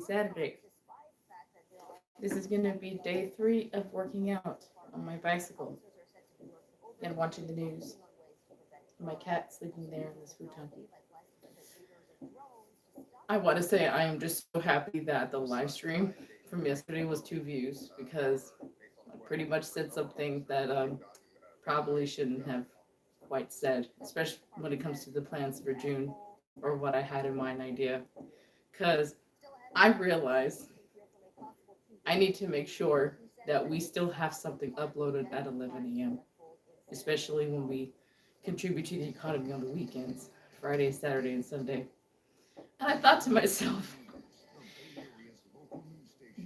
Saturday. This is going to be day 3 of working out on my bicycle and watching the news. My cat sleeping there in this futon. I want to say I am just so happy that the live stream from yesterday was 2 views because I pretty much said something that probably shouldn't have quite said, especially when it comes to the plans for June or what I had in mind idea. Because I realize I need to make sure that we still have something uploaded at 11 a.m., especially when we contribute to the economy on the weekends, Friday, Saturday, and Sunday. And I thought to myself,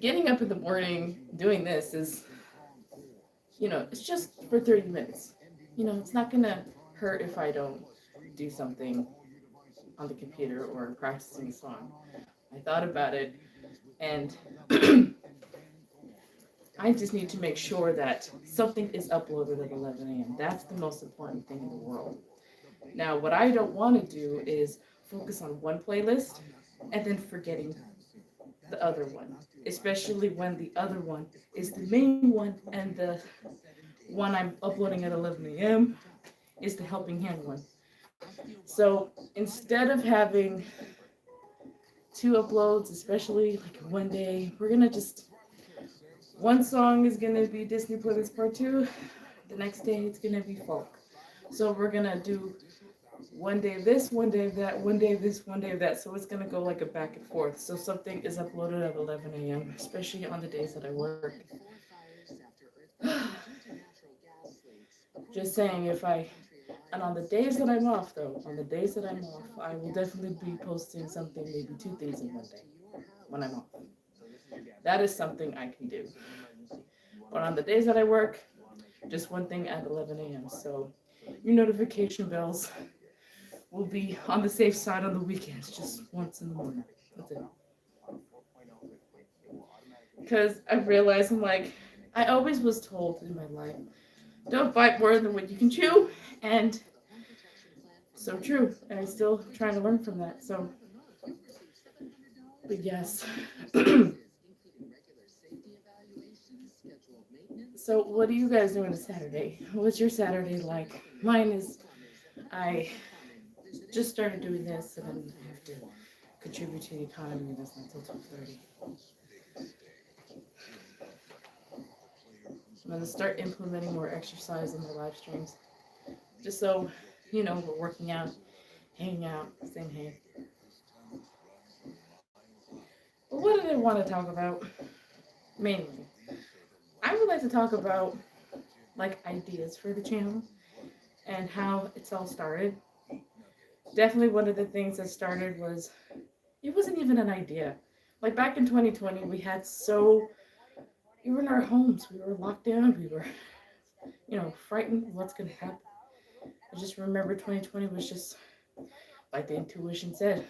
getting up in the morning doing this is, it's just for 30 minutes. It's not going to hurt if I don't do something on the computer or practicing a song. I thought about it, and I just need to make sure that something is uploaded at 11 a.m. That's the most important thing in the world. Now, what I don't want to do is focus on one playlist and then forgetting the other one, especially when the other one is the main one and the one I'm uploading at 11 a.m. is the helping hand one. So instead of having 2 uploads, especially like one day, we're gonna just one song is gonna be Disney Playlist Part 2. The next day it's gonna be folk. So we're gonna do one day of this, one day of that, one day of this, one day of that. So it's gonna go like a back and forth. So something is uploaded at 11 a.m., especially on the days that I work. Just saying, and on the days that I'm off though, on the days that I'm off, I will definitely be posting something, maybe 2 things in one day when I'm off. That is something I can do. But on the days that I work, just one thing at 11 a.m. So your notification bells will be on the safe side on the weekends, just once in the morning. That's it. Because I realized I always was told in my life, don't bite more than what you can chew, and so true. And I'm still trying to learn from that. So, but yes. So, what are you guys doing this Saturday? What's your Saturday like? Mine is, I just started doing this, and then I have to contribute to the economy. That's not until 12:30. I'm gonna start implementing more exercise in the live streams, just so we're working out, hanging out, saying hey. But what did I want to talk about? Mainly, I would like to talk about ideas for the channel and how it's all started. Definitely one of the things that started was it wasn't even an idea. Like back in 2020, we were in our homes, we were locked down, we were, frightened of what's gonna happen. I just remember 2020 was just like the intuition said,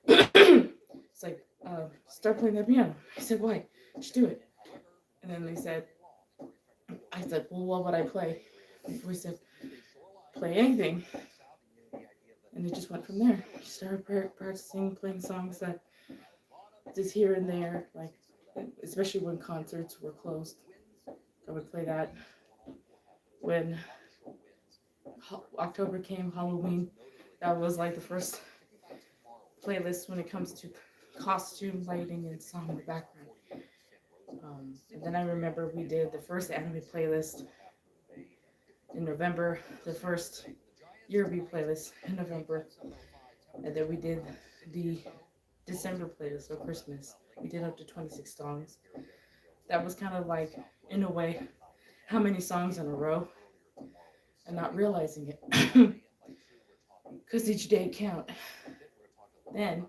it's like, start playing the piano. I said, why? Just do it. And then I said, well, what would I play? We said, play anything. And it just went from there. I started practicing playing songs that just here and there, especially when concerts were closed. I would play that. When October came, Halloween, that was like the first playlist when it comes to costume lighting and song in the background. And then I remember we did the first anime playlist in November, the first Yearby playlist in November, and then we did the December playlist of Christmas. We did up to 26 songs. That was kind of like, in a way, how many songs in a row, and not realizing it, because each day count. Then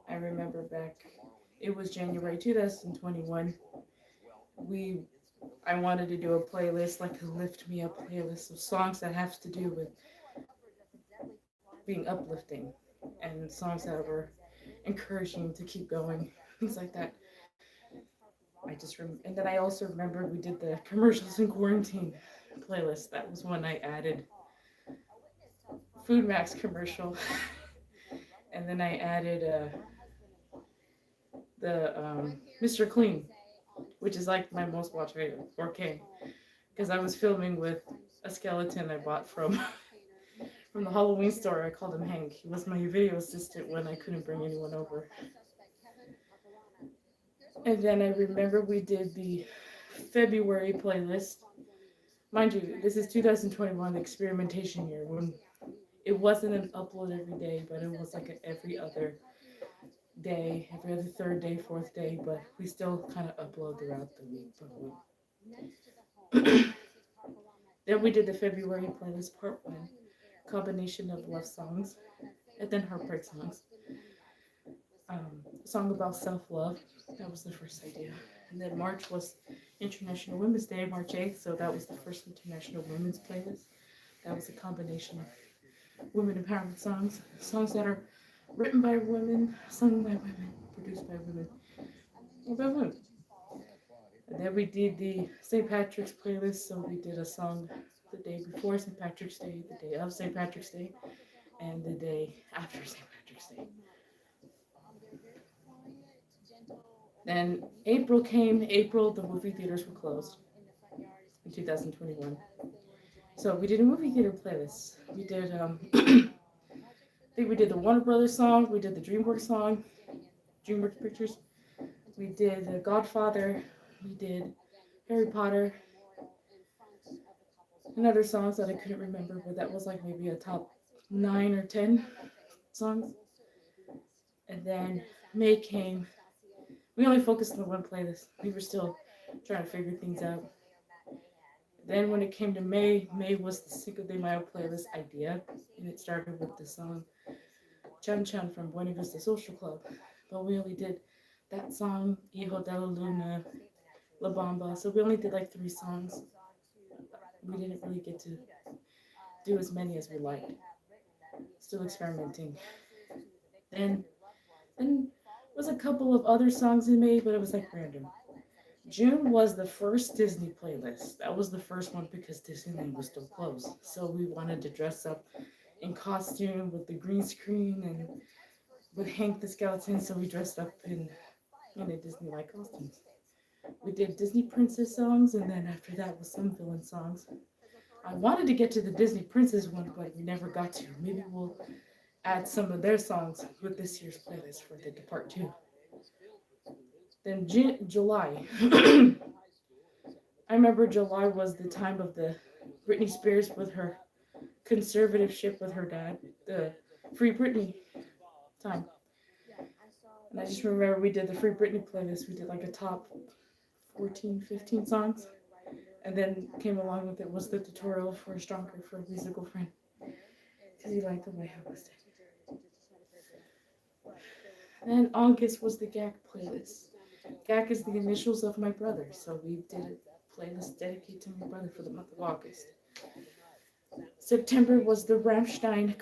I remember back, it was January 2021. I wanted to do a playlist, like a lift me up playlist of songs that have to do with being uplifting and songs that were encouraging to keep going, things like that. And then I also remember we did the commercials in quarantine playlist. That was when I added Food Max commercial, and then I added the Mr. Clean, which is like my most watched video, 4K, because I was filming with a skeleton I bought from from the Halloween store. I called him Hank. He was my video assistant when I couldn't bring anyone over. And then I remember we did the February playlist. Mind you, this is 2021, the experimentation year, when it wasn't an upload every day, but it was like an every other day, every other third day, fourth day, but we still kind of upload throughout the week. Then we did the February playlist part one, combination of love songs and then heartbreak songs. A song about self-love, that was the first idea. And then March was International Women's Day, March 8th, so that was the first International Women's playlist. That was a combination of women empowerment songs, songs that are written by women, sung by women, produced by women, about women. And then we did the St. Patrick's playlist, so we did a song the day before St. Patrick's Day, the day of St. Patrick's Day, and the day after St. Patrick's Day. Then April came. April, the movie theaters were closed in 2021. So we did a movie theater playlist. We did, I think we did the Warner Brothers song. We did the DreamWorks song, DreamWorks Pictures. We did The Godfather. We did Harry Potter. And other songs that I couldn't remember, but that was like maybe a top 9 or 10 songs. And then May came. We only focused on the one playlist. We were still trying to figure things out. Then when it came to May, May was the Cinco de Mayo playlist idea, and it started with the song Chan Chan from Buena Vista Social Club. But we only did that song, Hijo de la Luna, La Bamba, so we only did like 3 songs. We didn't really get to do as many as we liked. Still experimenting. Then was a couple of other songs in May, but it was like random. June was the first Disney playlist. That was the first one because Disneyland was still closed. So we wanted to dress up in costume with the green screen and with Hank the Skeleton, so we dressed up in the Disney-like costumes. We did Disney princess songs, and then after that was some villain songs. I wanted to get to the Disney princess one, but we never got to. Maybe we'll add some of their songs with this year's playlist for the part 2. Then July. I remember July was the time of the Britney Spears with her conservativeship with her dad, the Free Britney time. And I just remember we did the Free Britney playlist. We did like a top 14, 15 songs. And then came along with it was the tutorial for Stronger for a Musical Friend. Because he liked the way I was doing. And August was the GAC playlist. GAC is the initials of my brother, so we did a playlist dedicated to my brother for the month of August. September was the Rammstein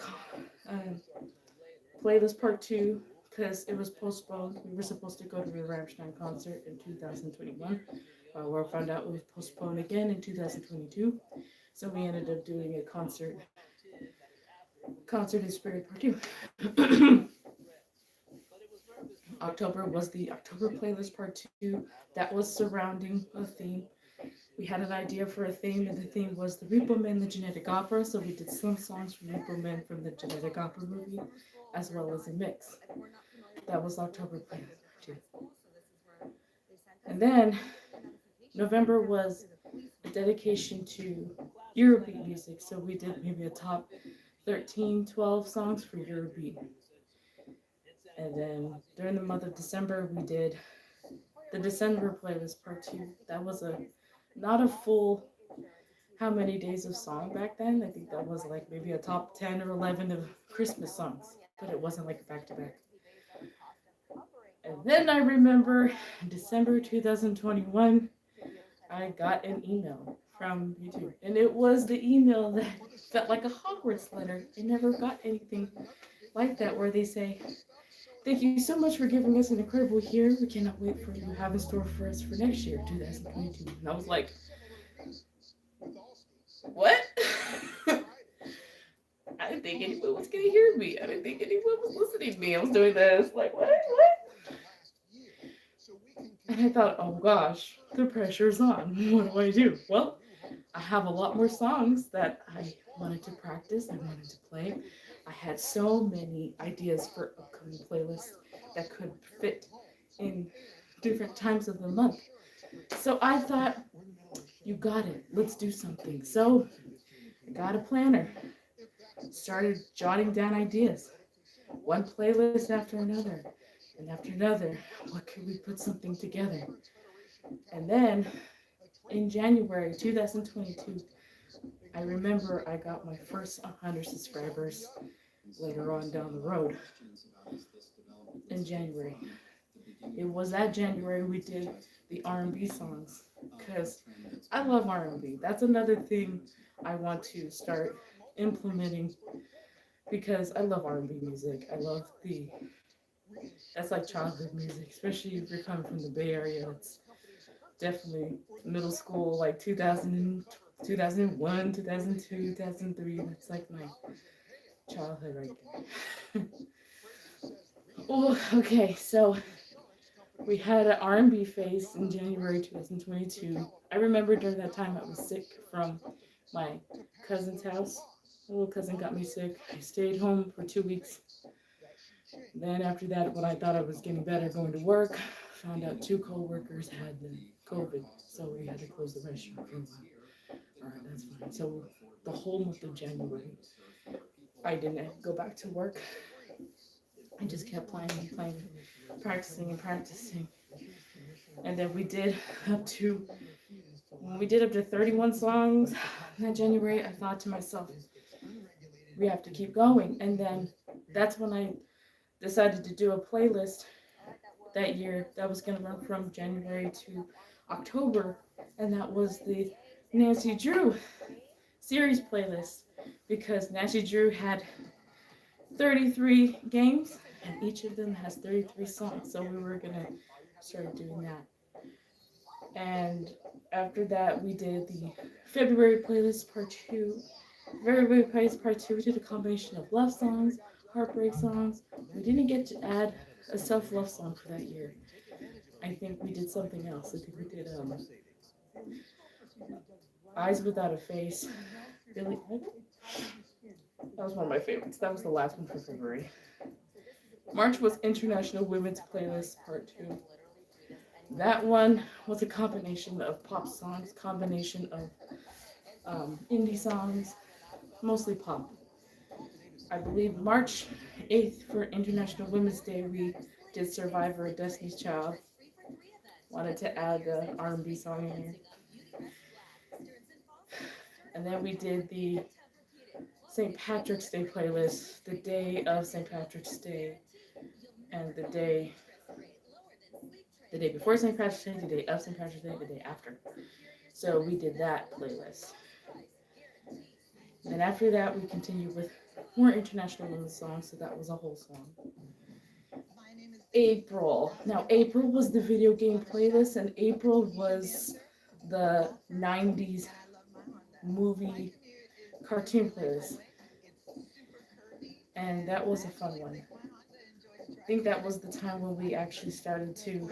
playlist part 2, because it was postponed. We were supposed to go to the Rammstein concert in 2021. We found out it was postponed again in 2022, so we ended up doing a concert in spirit part 2. October was the October playlist part 2. That was surrounding a theme. We had an idea for a theme, and the theme was the Repo Man, the Genetic Opera. So we did some songs from Repo Man from the Genetic Opera movie, as well as a mix. That was October playlist part 2. And then November was a dedication to Eurobeat music. So we did maybe a top 13, 12 songs for Eurobeat. And then during the month of December, we did the December playlist part 2. That was not a full how many days of song back then. I think that was like maybe a top 10 or 11 of Christmas songs, but it wasn't like back to back. And then I remember in December 2021, I got an email from YouTube, and it was the email that felt like a Hogwarts letter. I never got anything like that where they say, "Thank you so much for giving us an incredible year. We cannot wait for what you have in store for us for next year, 2022. And I was like, what? I didn't think anyone was going to hear me. I didn't think anyone was listening to me. I was doing this. Like, what? And I thought, oh gosh, the pressure's on. What do I do? Well, I have a lot more songs that I wanted to practice, I wanted to play. I had so many ideas for upcoming playlists that could fit in different times of the month. So I thought, you got it, let's do something. So I got a planner, started jotting down ideas, one playlist after another, and after another. What could we put something together? And then in January 2022, I remember I got my first 100 subscribers later on down the road in January. It was that January we did the R&B songs because I love R&B. That's another thing I want to start implementing because I love R&B music. I love that's like childhood music, especially if you're coming from the Bay Area. It's definitely middle school, like 2000, 2001, 2002, 2003. That's like my childhood right there. Oh, okay, so we had an R&B phase in January 2022. I remember during that time I was sick from my cousin's house. My little cousin got me sick. I stayed home for 2 weeks. Then after that, when I thought I was getting better going to work, found out 2 co-workers had the COVID, so we had to close the restaurant for a while. All right, that's fine. So the whole month of January, I didn't go back to work. I just kept playing and playing, practicing and practicing. And then we did up to when we did up to 31 songs in January. I thought to myself, we have to keep going. And then that's when I decided to do a playlist that year that was going to run from January to October, and that was the Nancy Drew series playlist because Nancy Drew had 33 games and each of them has 33 songs, so we were going to start doing that. And after that, we did the February playlist part 2. February playlist part 2, we did a combination of love songs, heartbreak songs. We didn't get to add a self-love song for that year. I think we did something else. I think we did Eyes Without a Face. Billy Idol? That was one of my favorites. That was the last one for February. March was International Women's Playlist Part 2. That one was a combination of pop songs, combination of indie songs, mostly pop. I believe March 8th for International Women's Day, we did Survivor, Destiny's Child. Wanted to add the R&B song in here. And then we did the St. Patrick's Day playlist, the day of St. Patrick's Day, and the day before St. Patrick's Day, the day of St. Patrick's Day, the day after. So we did that playlist. And after that, we continued with more international women's songs, so that was a whole song. April. Now, April was the video game playlist, and April was the 90s movie cartoon playlist. And that was a fun one. I think that was the time when we actually started to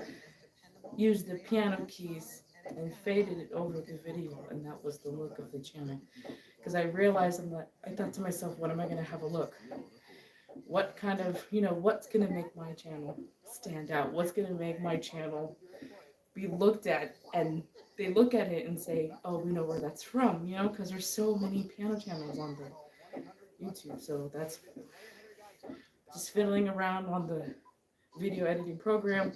use the piano keys and faded it over the video, and that was the look of the channel. Because I realized I thought to myself, what am I going to have a look? What kind of, what's going to make my channel stand out? What's going to make my channel be looked at and they look at it and say, oh, we know where that's from, because there's so many piano channels on the YouTube. So that's just fiddling around on the video editing program,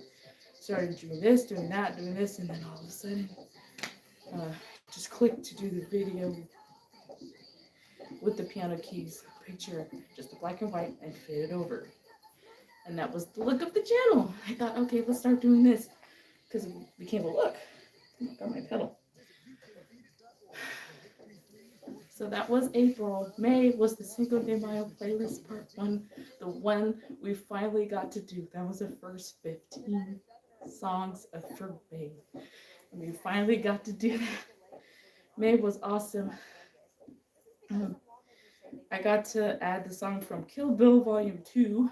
started doing this, doing that, doing this, and then all of a sudden, just clicked to do the video with the piano keys, picture just the black and white and fade it over. And that was the look of the channel. I thought, okay, let's start doing this because it became a look. I got my pedal. So that was April. May was the Cinco de Mayo playlist part 1, the one we finally got to do. That was the first 15 songs for May. And we finally got to do that. May was awesome. I got to add the song from Kill Bill Volume 2.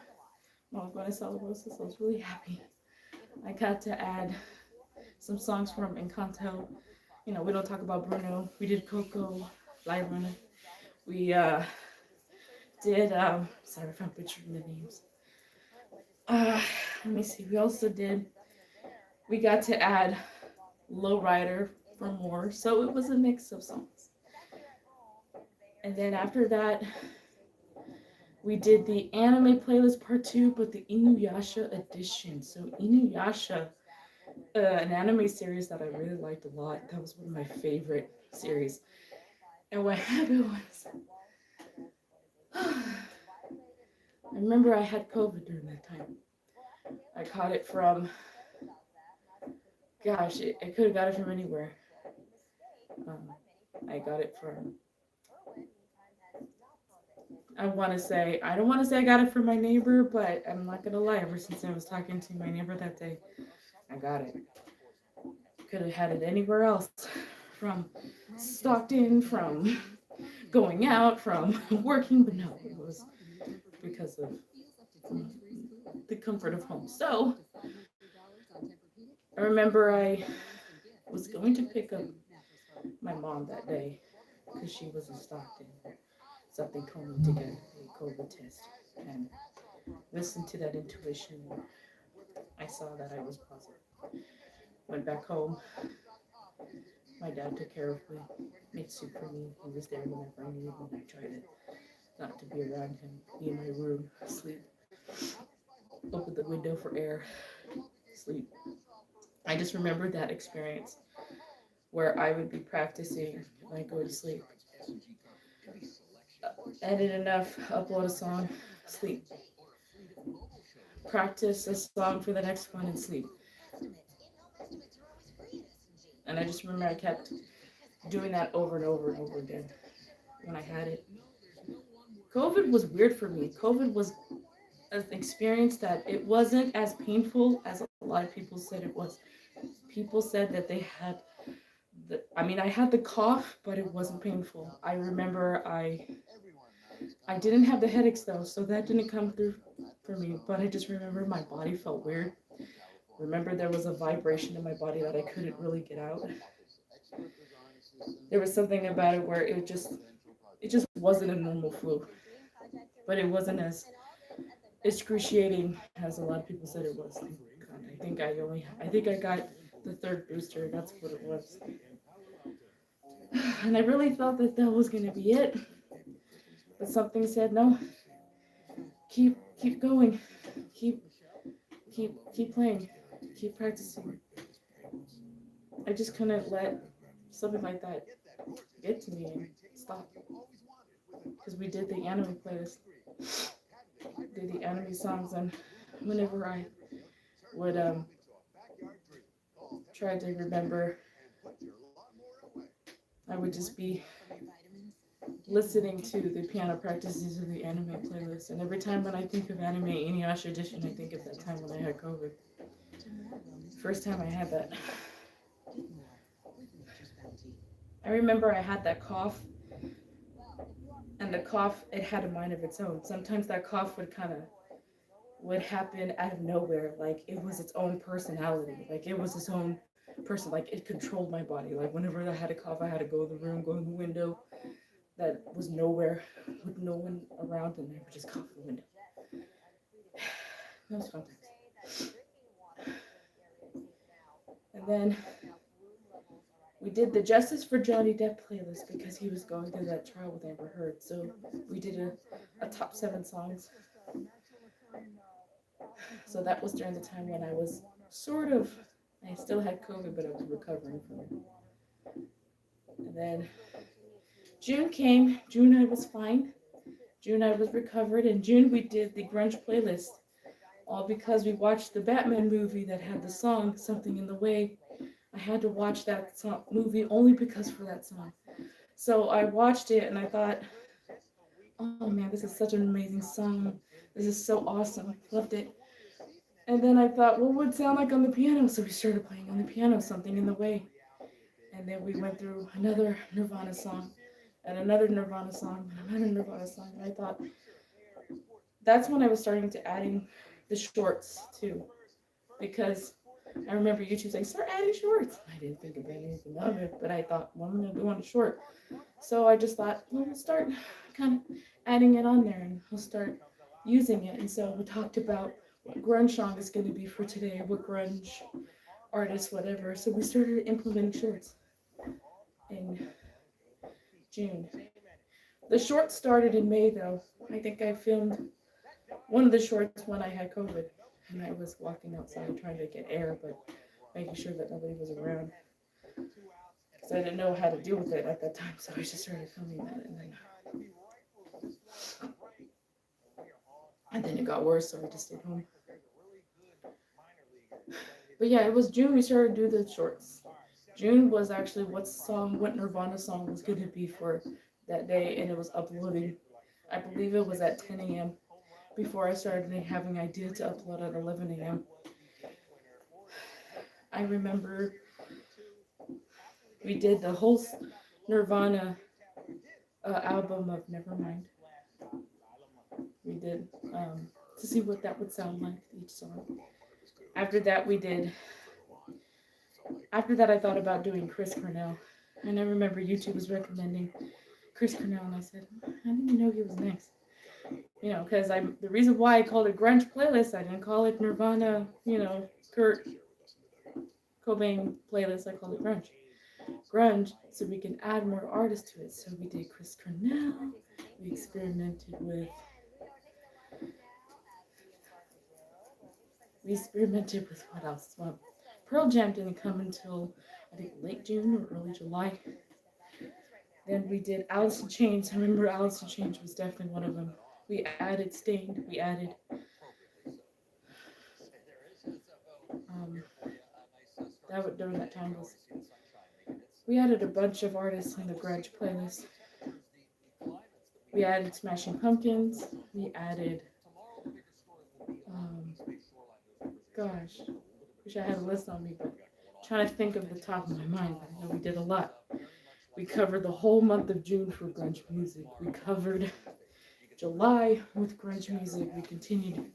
Mom Vanessa Rosa, so I was really happy. I got to add some songs from Encanto. You know, we don't talk about Bruno. We did Coco, Lyra. We did sorry if I'm butchering the names. Let me see. We got to add Lowrider for more, so it was a mix of songs. And then after that, we did the anime playlist part 2, but the Inuyasha edition. So Inuyasha, an anime series that I really liked a lot. That was one of my favorite series. And what happened was, I remember I had COVID during that time. I caught it from, gosh, I could have got it from anywhere. I got it from, I don't want to say I got it from my neighbor, but I'm not going to lie, ever since I was talking to my neighbor that day, I got it. Could have had it anywhere else, from Stockton, from going out, from working, but no, it was because of the comfort of home. So I remember I was going to pick up my mom that day because she was in Stockton. Something told me to get a COVID test, and listen to that intuition. I saw that I was positive. Went back home. My dad took care of me, made soup for me. He was there whenever I needed him. I tried not to be around him, be in my room, sleep. Open the window for air, sleep. I just remembered that experience where I would be practicing when I go to sleep. Edit enough, upload a song, sleep. Practice a song for the next one and sleep. And I just remember I kept doing that over and over and over again when I had it. COVID was weird for me. COVID was an experience that it wasn't as painful as a lot of people said it was. People said that they had I had the cough, but it wasn't painful. I remember I didn't have the headaches though, so that didn't come through for me, but I just remember my body felt weird. Remember there was a vibration in my body that I couldn't really get out. There was something about it where it just wasn't a normal flu, but it wasn't as excruciating as a lot of people said it was. I think I got the third booster. That's what it was. And I really thought that was gonna be it, but something said no. Keep going. Keep playing. Keep practicing. I just couldn't let something like that get to me and stop. Because we did the anime playlist, did the anime songs, and whenever I would try to remember, I would just be listening to the piano practices of the anime playlist. And every time when I think of anime Inuyasha edition, I think of that time when I had COVID. First time I had that. I remember I had that cough, and the cough, it had a mind of its own. Sometimes that cough would happen out of nowhere, like it was its own personality, like it was its own person, like it controlled my body. Like whenever I had a cough, I had to go in the room, go in the window that was nowhere, with no one around, and I would just cough in the window. That was fun times. And then we did the Justice for Johnny Depp playlist because he was going through that trial with Amber Heard. So we did a top 7 songs. So that was during the time when I was I still had COVID, but I was recovering from it. And then June came. June I was fine. June I was recovered. In June we did the grunge playlist. All because we watched the Batman movie that had the song Something in the Way. I had to watch that movie only because for that song. So I watched it and I thought, oh man, this is such an amazing song. This is so awesome. I loved it. And then I thought, what would it sound like on the piano? So we started playing on the piano, Something in the Way. And then we went through another Nirvana song, and another Nirvana song, and another Nirvana song. And I thought, that's when I was starting to adding the shorts too. Because I remember YouTube saying, start adding shorts. I didn't think of anything of it, but I thought, well, I'm going to do one short. So I just thought, well, we'll start kind of adding it on there and we'll start using it. And so we talked about what grunge song is going to be for today, what grunge artist, whatever. So we started implementing shorts in June. The short started in May, though. I think I filmed one of the shorts when I had COVID, and I was walking outside trying to get air, but making sure that nobody was around. Because I didn't know how to deal with it at that time, so I just started filming that, and then it got worse, so I just stayed home. But yeah, it was June we started to do the shorts. June was actually what Nirvana song was going to be for that day, and it was uploading. I believe it was at 10 a.m. before I started having idea to upload at 11 a.m. I remember we did the whole Nirvana album of Nevermind. We did to see what that would sound like, each song. After that, I thought about doing Chris Cornell. And I remember YouTube was recommending Chris Cornell, and I said, I didn't even know he was next. You know, because the reason why I called it Grunge Playlist, I didn't call it Nirvana, Kurt Cobain Playlist, I called it Grunge, so we can add more artists to it. So we did Chris Cornell, we experimented with what else? Well, Pearl Jam didn't come until, I think, late June or early July. Then we did Alice in Chains. I remember Alice in Chains was definitely one of them. We added Stained. We added during that time we added a bunch of artists in the grunge playlist. We added Smashing Pumpkins. We added gosh, wish I had a list on me, but I'm trying to think of the top of my mind. But I know we did a lot. We covered the whole month of June for grunge music. We covered July with grunge music. We continued.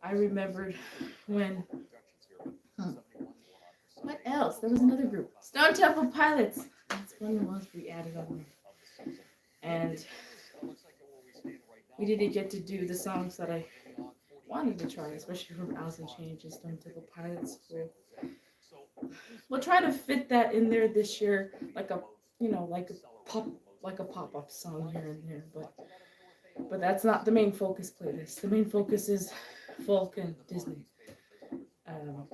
I remembered when. What else? There was another group. Stone Temple Pilots. That's one of the ones we added on there. And we didn't get to do the songs that I wanted to try, especially from Alice in Chains and Stone Temple Pilots. We'll try to fit that in there this year, like a pop-up song here and there. But that's not the main focus playlist. The main focus is folk and Disney.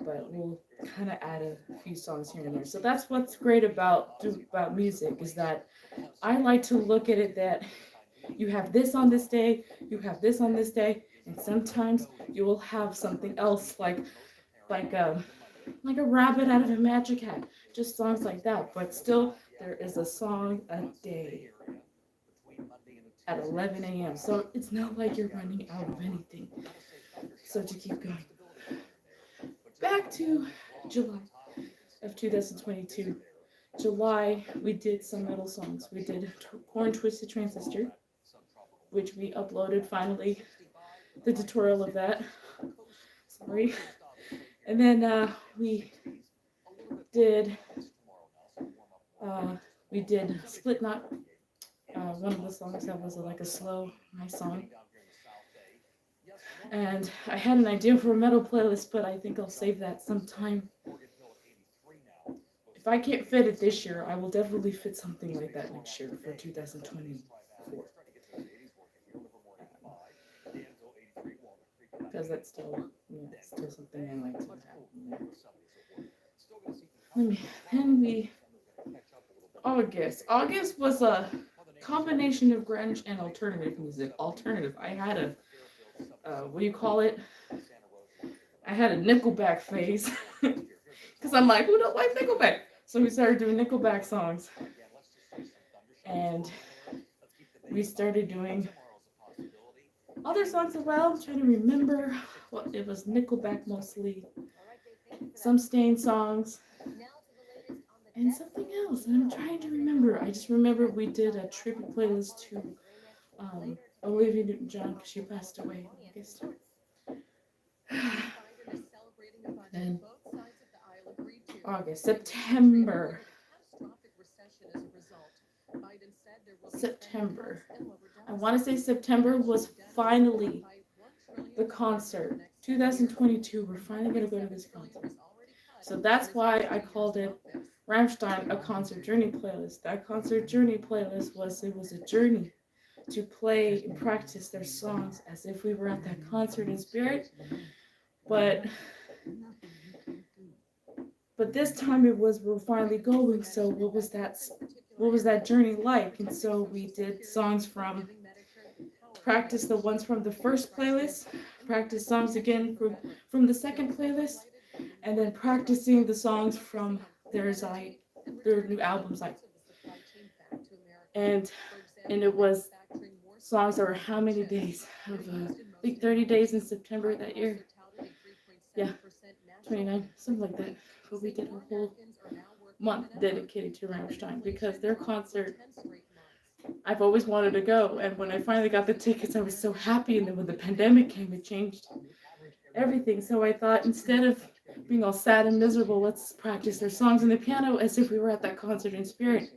But we'll kind of add a few songs here and there. So that's what's great about music, is that I like to look at it that you have this on this day, you have this on this day, and sometimes you will have something else like a rabbit out of a magic hat, just songs like that. But still, there is a song a day at 11 a.m. So it's not like you're running out of anything. So to keep going. Back to July of 2022. July, we did some metal songs. We did Korn Twisted Transistor, which we uploaded finally, the tutorial of that. Sorry. And then we did Slipknot, one of the songs that was like a slow, nice song. And I had an idea for a metal playlist, but I think I'll save that sometime. If I can't fit it this year, I will definitely fit something like that next year for 2024. Because that's still something I like to have in there. August was a combination of grunge and alternative music. I had a what do you call it? I had a Nickelback phase. Because I'm like, who don't like Nickelback? So we started doing Nickelback songs. And we started doing other songs as well. I'm trying to remember. Well, it was Nickelback mostly. Some Stain songs. And something else. And I'm trying to remember. I just remember we did a tribute playlist to Olivia Newton-John because she passed away in August. And August, September. September. I want to say September was finally the concert. 2022, we're finally going to go to this concert. So that's why I called it Rammstein, a concert journey playlist. That concert journey playlist was a journey to play and practice their songs as if we were at that concert in spirit. But this time we're finally going. So what was that journey like? And so we did songs from practice the ones from the first playlist, practice songs again from the second playlist, and then practicing the songs from their new albums, and it was songs that were how many days of I think 30 days in September that year. Yeah, 29, something like that. But we did a whole month dedicated to Rammstein because their concert, I've always wanted to go, and when I finally got the tickets, I was so happy. And then when the pandemic came, it changed everything. So I thought, instead of being all sad and miserable, let's practice their songs on the piano as if we were at that concert in spirit.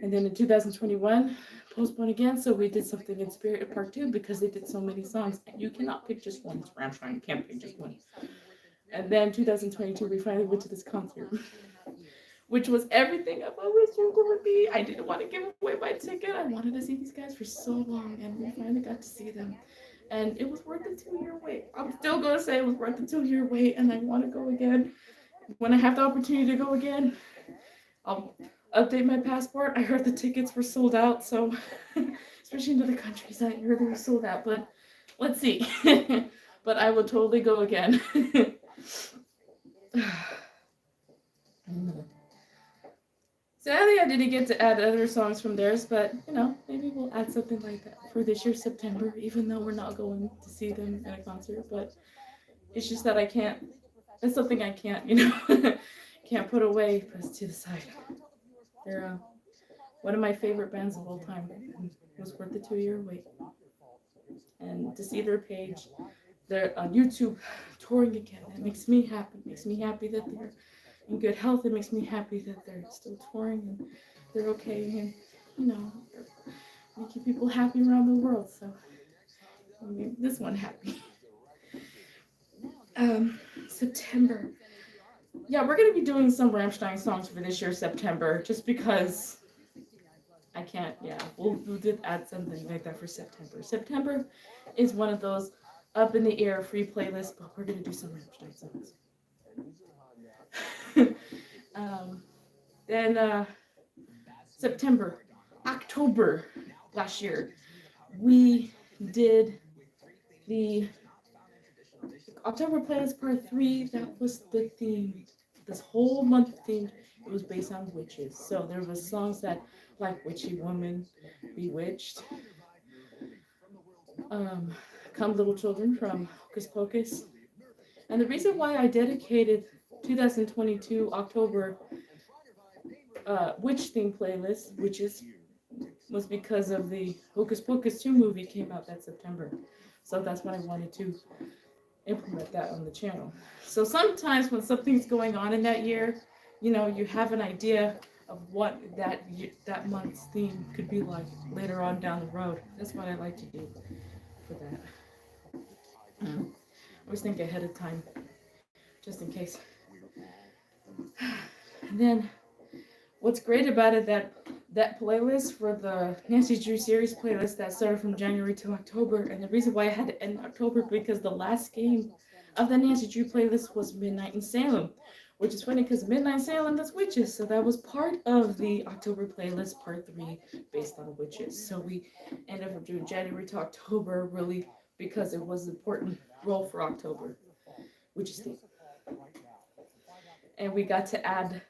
And then in 2021, postponed again, so we did something in spirit part 2 because they did so many songs. You cannot pick just one. It's Rammstein, you can't pick just one. And then 2022, we finally went to this concert, which was everything I've always dreamed it would be. I didn't want to give away my ticket. I wanted to see these guys for so long, and we finally got to see them. And it was worth the 2-year wait. I'm still going to say it was worth the 2-year wait, and I want to go again. When I have the opportunity to go again, I'll update my passport. I heard the tickets were sold out, so especially in other countries, I heard they were sold out. But let's see. But I will totally go again. Sadly, I didn't get to add other songs from theirs, but maybe we'll add something like that for this year, September, even though we're not going to see them in a concert. But it's just that I can't, that's something I can't, can't put away, press to the side. They're one of my favorite bands of all time. It was worth the 2-year wait. And to see their page, they're on YouTube touring again. That makes me happy. It makes me happy that they're in good health. It makes me happy that they're still touring and they're okay, and they're making people happy around the world. So this one happy. September. Yeah, we're gonna be doing some Rammstein songs for this year, September, just because I can't. Yeah, we'll did add something like that for September. September is one of those up in the air free playlists, but we're gonna do some Rammstein songs. Then September, October last year, we did the October playlist part 3. That was the theme. This whole month themed. It was based on witches. So there was songs that like Witchy Woman, Bewitched, Come Little Children from Hocus Pocus. And the reason why I dedicated 2022 October witch theme playlist, witches, was because of the Hocus Pocus 2 movie came out that September. So that's when I wanted to implement that on the channel. So sometimes when something's going on in that year, you have an idea of what that month's theme could be like later on down the road. That's what I like to do for that. I always think ahead of time, just in case. And then what's great about it, that playlist for the Nancy Drew series playlist that started from January to October, and the reason why I had to end October because the last game of the Nancy Drew playlist was Midnight in Salem, which is funny because Midnight in Salem, that's witches, so that was part of the October playlist part 3 based on witches. So we ended up doing January to October really because it was an important role for October, which is theme. And we got to add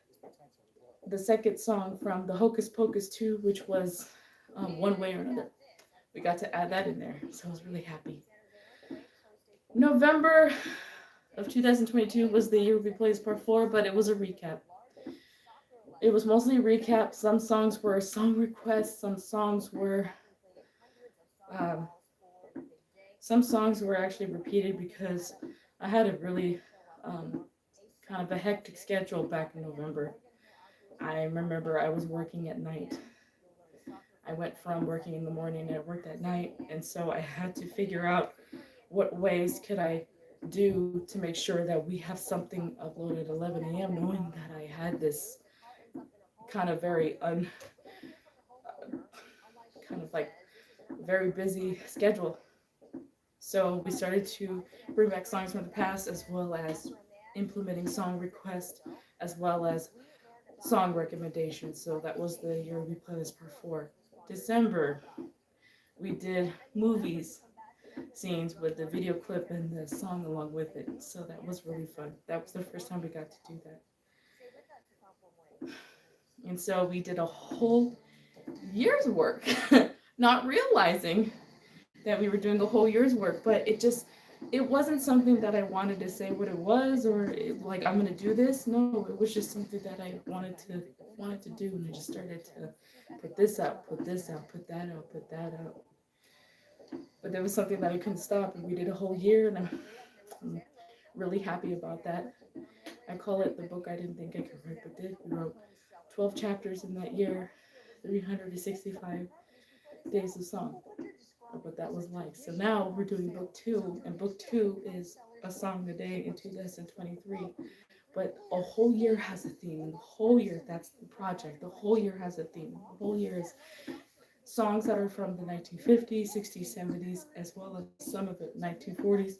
the second song from the Hocus Pocus 2, which was One Way or Another. We got to add that in there, so I was really happy. November of 2022 was the year we played part 4, but it was a recap. It was mostly a recap. Some songs were song requests, some songs were actually repeated because I had a really kind of a hectic schedule back in November. I remember I was working at night. I went from working in the morning and I worked at night, and so I had to figure out what ways could I do to make sure that we have something uploaded at 11 a.m., knowing that I had this kind of kind of like very busy schedule. So we started to bring back songs from the past, as well as implementing song requests, as well as song recommendations. So that was the year we playlist part 4. December, we did movies scenes with the video clip and the song along with it. So that was really fun. That was the first time we got to do that. And so we did a whole year's work, not realizing that we were doing the whole year's work, but it wasn't something that I wanted to say what it was, or like I'm gonna do this. No, it was just something that I wanted to do, and I just started to put this out, put this out, put that out, put that out. But there was something that I couldn't stop, and we did a whole year, and I'm really happy about that. I call it the book I didn't think I could write, but did. We wrote 12 chapters in that year, 365 days of song, of what that was like. So now we're doing book 2, and book 2 is a song a day in 2023. But a whole year has a theme. The whole year, that's the project. The whole year has a theme. The whole year is songs that are from the 1950s, 60s, 70s, as well as some of the 1940s,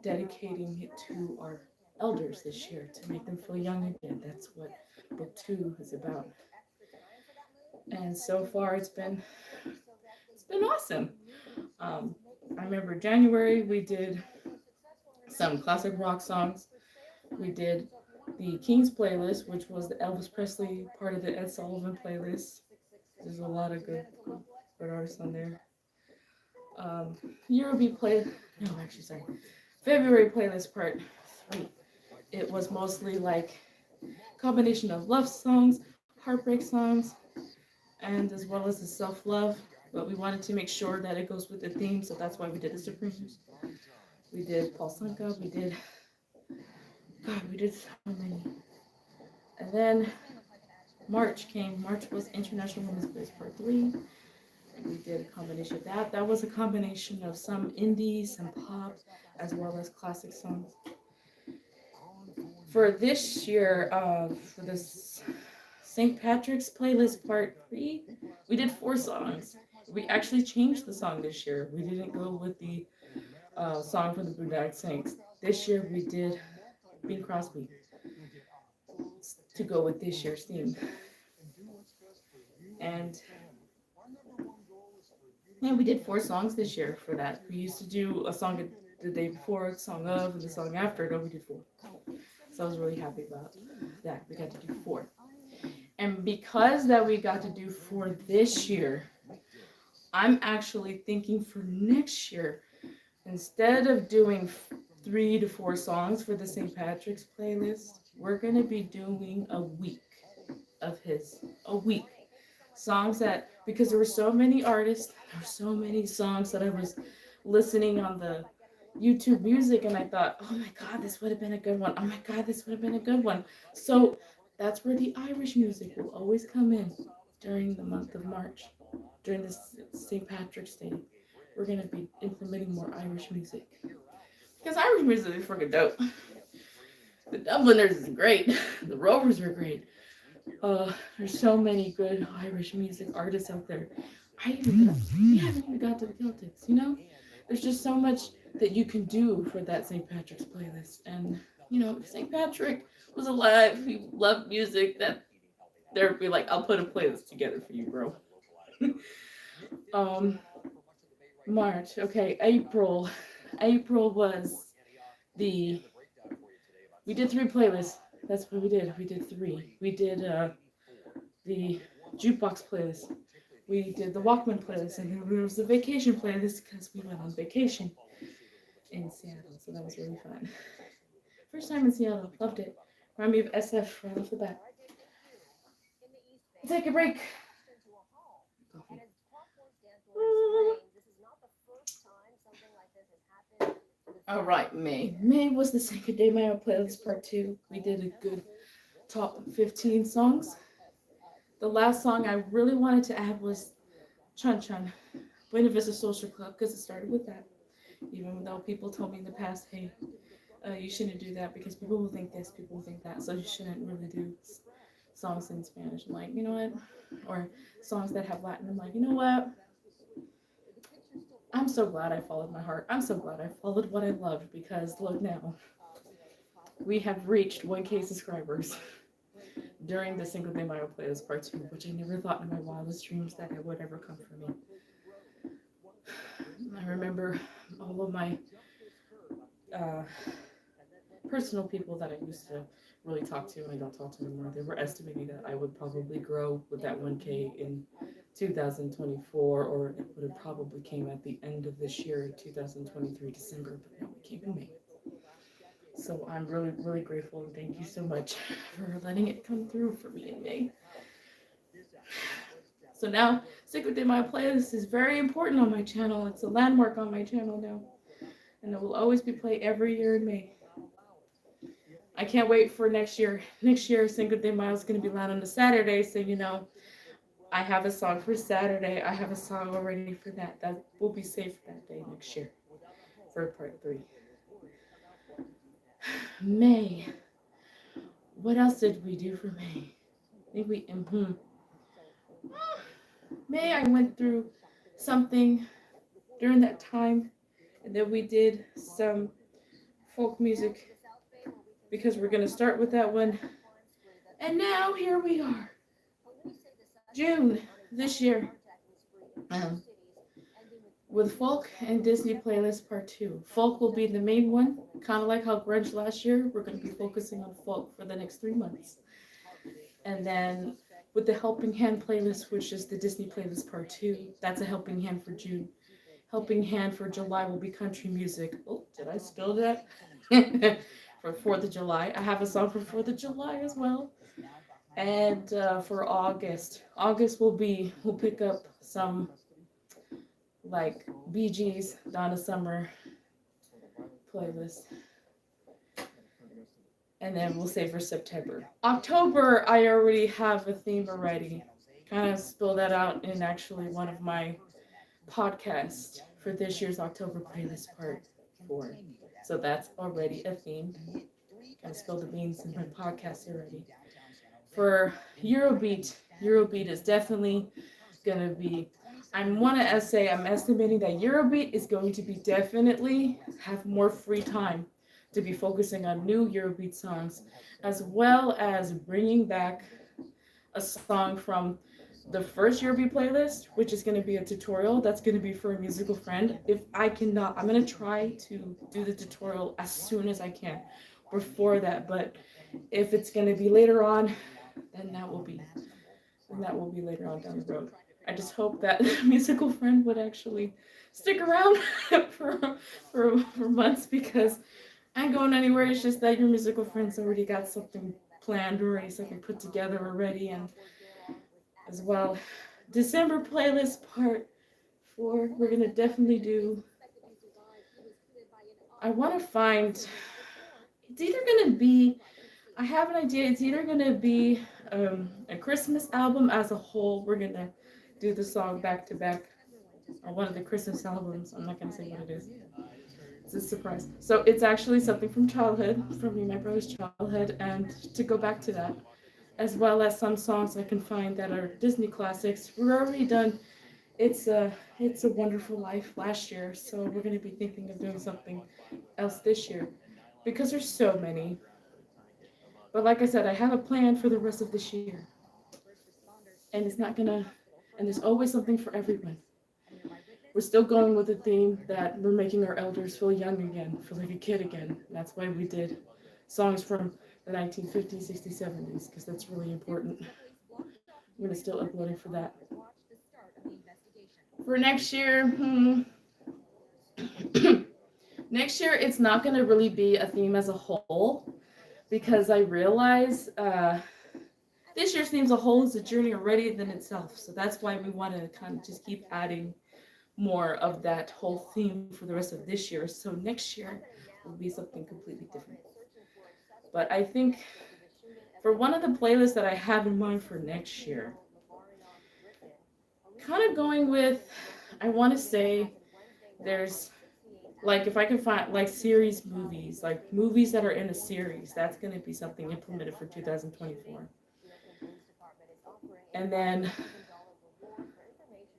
dedicating it to our elders this year to make them feel young again. That's what book 2 is about. And so far it's been awesome. I remember January we did some classic rock songs. We did the Kings playlist, which was the Elvis Presley part of the Ed Sullivan playlist. There's a lot of good artists on there. February playlist part 3. It was mostly like combination of love songs, heartbreak songs, and as well as the self-love. But we wanted to make sure that it goes with the theme, so that's why we did the Supremes. We did Paul Sanka, we did so many. And then March came. March was International Women's Playlist Part 3. We did a combination of that. That was a combination of some indie, some pop, as well as classic songs. For this year, for this St. Patrick's Playlist Part 3, we did 4 songs. We actually changed the song this year. We didn't go with the song from the Boondock Saints. This year we did Bing Crosby to go with this year's theme. And we did 4 songs this year for that. We used to do a song the day before, a song of, and the song after. No, we did 4. So I was really happy about that. We got to do 4. And because that we got to do 4 this year, I'm actually thinking for next year, instead of doing 3 to 4 songs for the St. Patrick's playlist, we're going to be doing a week of his. A week. Songs that, because there were so many artists, there were so many songs that I was listening on the YouTube music, and I thought, oh my God, this would have been a good one. Oh my God, this would have been a good one. So that's where the Irish music will always come in during the month of March, during this St. Patrick's Day. We're going to be implementing more Irish music. Because Irish music is freaking dope. The Dubliners is great. The Rovers are great. There's so many good Irish music artists out there. We haven't even got to the Celtics, you know? There's just so much that you can do for that St. Patrick's playlist. And, you know, if St. Patrick was alive, he loved music, that there'd be like, I'll put a playlist together for you, bro. March, okay, April. April was we did 3 playlists. That's what we did. We did 3. We did the jukebox playlist. We did the Walkman playlist, and then there was the vacation playlist because we went on vacation in Seattle. So that was really fun. First time in Seattle, loved it. Reminded me of SF right off the bat. Take a break. All right, May. May was the Cinco de Mayo playlist part 2. We did a good top 15 songs. The last song I really wanted to add was Chun Chun, Buena Vista Social Club, because it started with that. Even though people told me in the past, hey, you shouldn't do that because people will think this, people will think that, so you shouldn't really do songs in Spanish. I'm like, you know what? Or songs that have Latin. I'm like, you know what? I'm so glad I followed my heart. I'm so glad I followed what I loved because look now, we have reached 1K subscribers during the Cinco de Mayo playlist part 2, which I never thought in my wildest dreams that it would ever come from me. I remember all of my personal people that I used to really talk to, and I don't talk to anymore. They were estimating that I would probably grow with that 1K in 2024, or it would have probably came at the end of this year, 2023 December, but no, it came in May. So I'm really, really grateful, and thank you so much for letting it come through for me in May. So now, Cinco de Mayo playlist is very important on my channel. It's a landmark on my channel now, and it will always be played every year in May. I can't wait for next year. Next year, Cinco de Mayo is going to be live on a Saturday, so you know, I have a song for Saturday. I have a song already for that. That will be saved that day next year for part 3. May. What else did we do for May? I think we, May, I went through something during that time, and then we did some folk music because we're going to start with that one. And now here we are. June this year. With folk and Disney playlist part 2. Folk will be the main one, kind of like how Grunge last year. We're going to be focusing on folk for the next 3 months. And then with the Helping Hand playlist, which is the Disney playlist part 2, that's a helping hand for June. Helping hand for July will be country music. Oh, did I spill that? For 4th of July. I have a song for 4th of July as well. And for August we'll pick up some like Bee Gees, Donna Summer playlist. And then we'll save for September. October, I already have a theme already. Kind of spill that out in actually one of my podcasts for this year's October playlist part 4. So that's already a theme. Kind of spill the beans in my podcast already. For Eurobeat is definitely going to be, I'm estimating that Eurobeat is going to be definitely have more free time to be focusing on new Eurobeat songs, as well as bringing back a song from the first Eurobeat playlist, which is going to be a tutorial that's going to be for a musical friend. If I cannot, I'm going to try to do the tutorial as soon as I can before that, but if it's going to be later on, then that will be later on down the road. I just hope that musical friend would actually stick around for months, because I ain't going anywhere. It's just that your musical friend's already got something planned already, something put together already. And as well, December playlist part 4, we're gonna definitely do, I want to find, it's either gonna be, I have an idea, it's either gonna be a Christmas album as a whole. We're gonna do the song back to back, or one of the Christmas albums. I'm not gonna say what it is. It's a surprise. So it's actually something from childhood, from me and my brother's childhood, and to go back to that, as well as some songs I can find that are Disney classics. We're already done It's a Wonderful Life last year, so we're gonna be thinking of doing something else this year, because there's so many. But like I said, I have a plan for the rest of this year, and there's always something for everyone. We're still going with the theme that we're making our elders feel young again, feel like a kid again. That's why we did songs from the 1950s, 60s, 70s, because that's really important. I'm gonna still uploading for that. For next year, next year it's not gonna really be a theme as a whole, because I realize this year's theme as a whole is a journey already within itself. So that's why we want to kind of just keep adding more of that whole theme for the rest of this year. So next year, will be something completely different. But I think for one of the playlists that I have in mind for next year, kind of going with, I want to say there's like if I can find like series movies, like movies that are in a series, that's going to be something implemented for 2024. And then,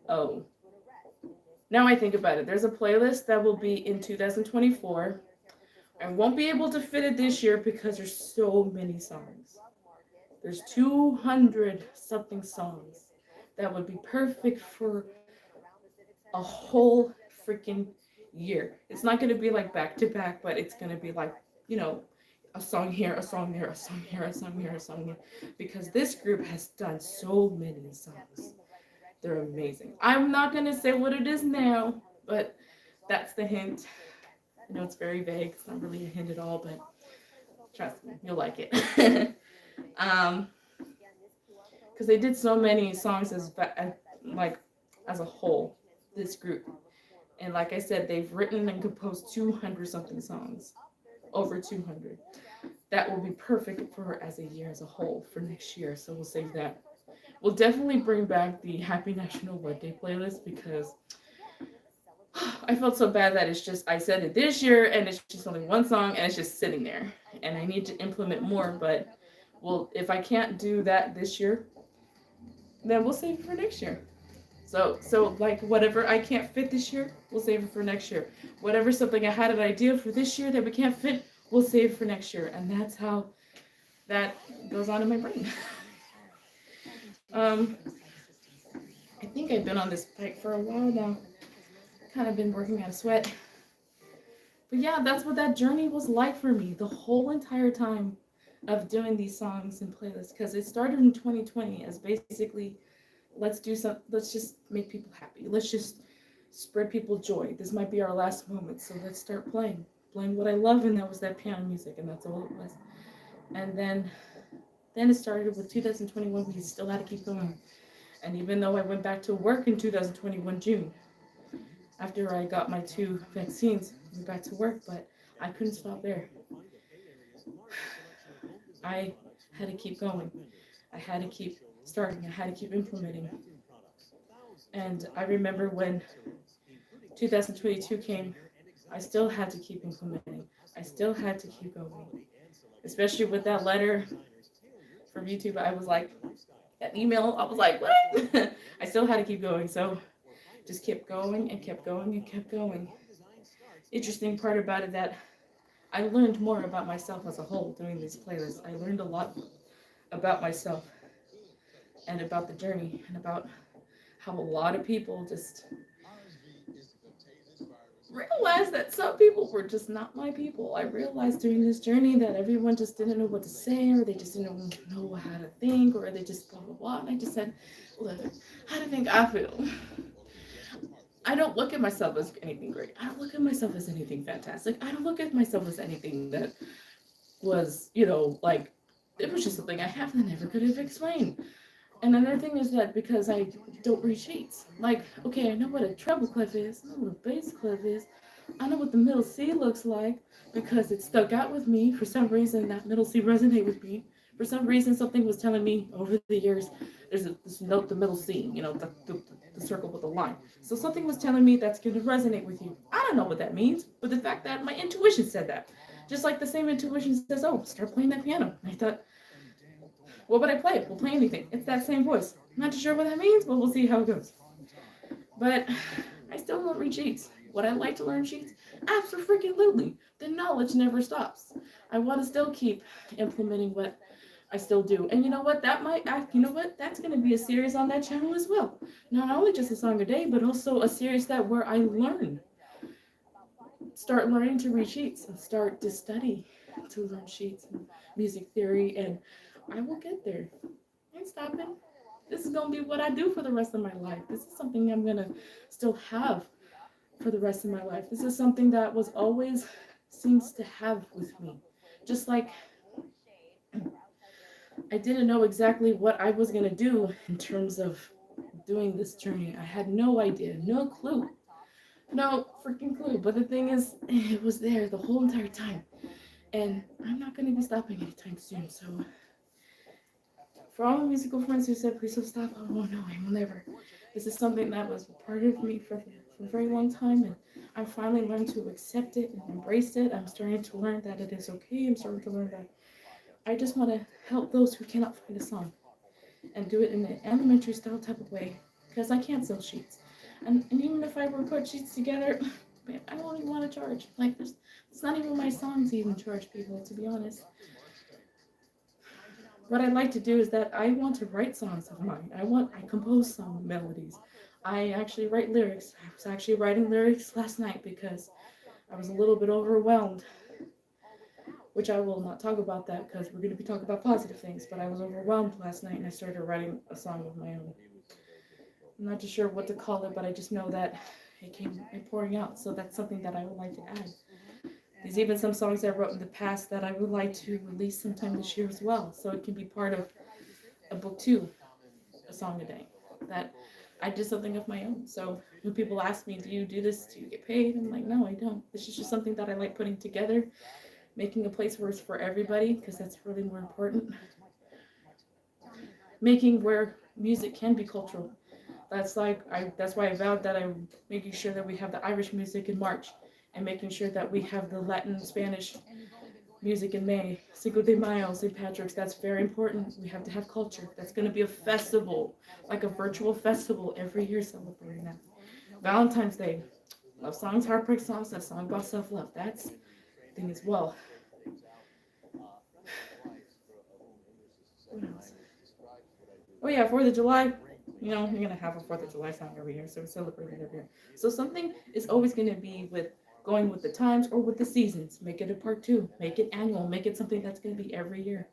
oh, now I think about it, there's a playlist that will be in 2024. I won't be able to fit it this year because there's so many songs. There's 200 something songs that would be perfect for a whole freaking year. It's not going to be like back to back, but it's going to be like, you know, a song here, a song there, a song here, a song here, a song here. Because this group has done so many songs. They're amazing. I'm not going to say what it is now, but that's the hint. I know it's very vague. It's not really a hint at all, but trust me, you'll like it. Because they did so many songs as a whole, this group. And like I said, they've written and composed 200 something songs, over 200. That will be perfect for as a year as a whole for next year. So we'll save that. We'll definitely bring back the Happy National Blood Day playlist because I felt so bad that it's just, I said it this year and it's just only one song and it's just sitting there. And I need to implement more, but well, if I can't do that this year, then we'll save it for next year. So like whatever I can't fit this year, we'll save it for next year. Whatever something I had an idea for this year that we can't fit, we'll save it for next year. And that's how that goes on in my brain. I think I've been on this bike for a while now. Kind of been working out a sweat. But yeah, that's what that journey was like for me the whole entire time of doing these songs and playlists. Because it started in 2020 as basically, let's just make people happy. Let's just spread people joy. This might be our last moment, so let's start playing what I love, and that was that piano music, and that's all it was. And then it started with 2021. We still had to keep going. And even though I went back to work in 2021 June, after I got my 2 vaccines, I went back to work, but I couldn't stop there. I had to keep going. I had to keep starting. I had to keep implementing. And I remember when 2022 came, I still had to keep implementing. I still had to keep going. Especially with that letter from YouTube, I was like, that email, I was like, what? I still had to keep going. So just kept going and kept going and kept going. Interesting part about it that I learned more about myself as a whole doing these playlists. I learned a lot about myself and about the journey and about how a lot of people just realized that some people were just not my people. I realized during this journey that everyone just didn't know what to say, or they just didn't know how to think, or they just blah, blah, blah. And I just said, look, how do you think I feel? I don't look at myself as anything great. I don't look at myself as anything fantastic. I don't look at myself as anything that was, like, it was just something I have that I never could have explained. And another thing is that because I don't read sheets, like, okay, I know what a treble clef is, I know what a bass clef is, I know what the middle C looks like because it stuck out with me. For some reason, that middle C resonated with me. For some reason, something was telling me over the years, there's this note, the middle C, the circle with the line. So something was telling me that's going to resonate with you. I don't know what that means, but the fact that my intuition said that. Just like the same intuition says, oh, start playing that piano. And I thought, what would I play? We'll play anything. It's that same voice. I'm not too sure what that means, but we'll see how it goes. But I still don't read sheets. Would I like to learn sheets? Absolutely. The knowledge never stops. I want to still keep implementing what I still do. And you know what? That's going to be a series on that channel as well. Not only just a song a day, but also a series where I learn. Start learning to read sheets and start to study to learn sheets and music theory, and I will get there. I ain't stopping. This is going to be what I do for the rest of my life. This is something I'm going to still have for the rest of my life. This is something that was always seems to have with me. Just like I didn't know exactly what I was going to do in terms of doing this journey. I had no idea, no clue. No freaking clue. But the thing is, it was there the whole entire time. And I'm not going to be stopping anytime soon. So, for all the musical friends who said, please don't stop, oh no, I will never. This is something that was part of me for a very long time. And I finally learned to accept it and embrace it. I'm starting to learn that it is okay. I'm starting to learn that I just want to help those who cannot find a song and do it in an elementary style type of way, because I can't sell sheets. And even if I were to put sheets together, man, I don't even want to charge. Like, it's not even my song to even charge people, to be honest. What I'd like to do is that I want to write songs of mine. I compose some melodies. I actually write lyrics. I was actually writing lyrics last night because I was a little bit overwhelmed, which I will not talk about that because we're going to be talking about positive things, but I was overwhelmed last night and I started writing a song of my own. I'm not too sure what to call it, but I just know that it came pouring out, so that's something that I would like to add. There's even some songs I wrote in the past that I would like to release sometime this year as well, so it can be part of a book too, a song a day, that I did something of my own. So when people ask me, do you do this, do you get paid? I'm like, no, I don't. This is just something that I like putting together, making a place where it's for everybody, because that's really more important. Making where music can be cultural. That's why I vowed that I'm making sure that we have the Irish music in March, and making sure that we have the Latin, Spanish music in May. Cinco de Mayo, St. Patrick's, that's very important. We have to have culture. That's going to be a festival, like a virtual festival every year celebrating that. Valentine's Day, love songs, heartbreak songs, a song about self-love. That's the thing as well. What else? Oh yeah, 4th of July. You know, you're going to have a 4th of July song every year, so we celebrate it every year. So something is always going to be with going with the times or with the seasons. Make it a part 2. Make it annual. Make it something that's going to be every year.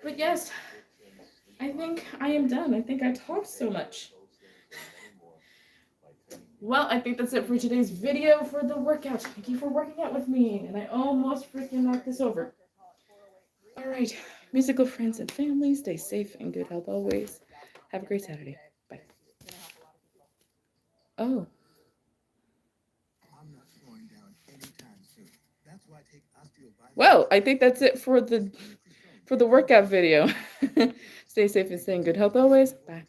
But yes, I think I am done. I think I talked so much. Well, I think that's it for today's video for the workout. Thank you for working out with me, and I almost freaking knocked this over. All right, musical friends and family, stay safe and good health always. Have a great Saturday. Bye. Oh. Well, I think that's it for the workout video. Stay safe and stay in good health always. Bye.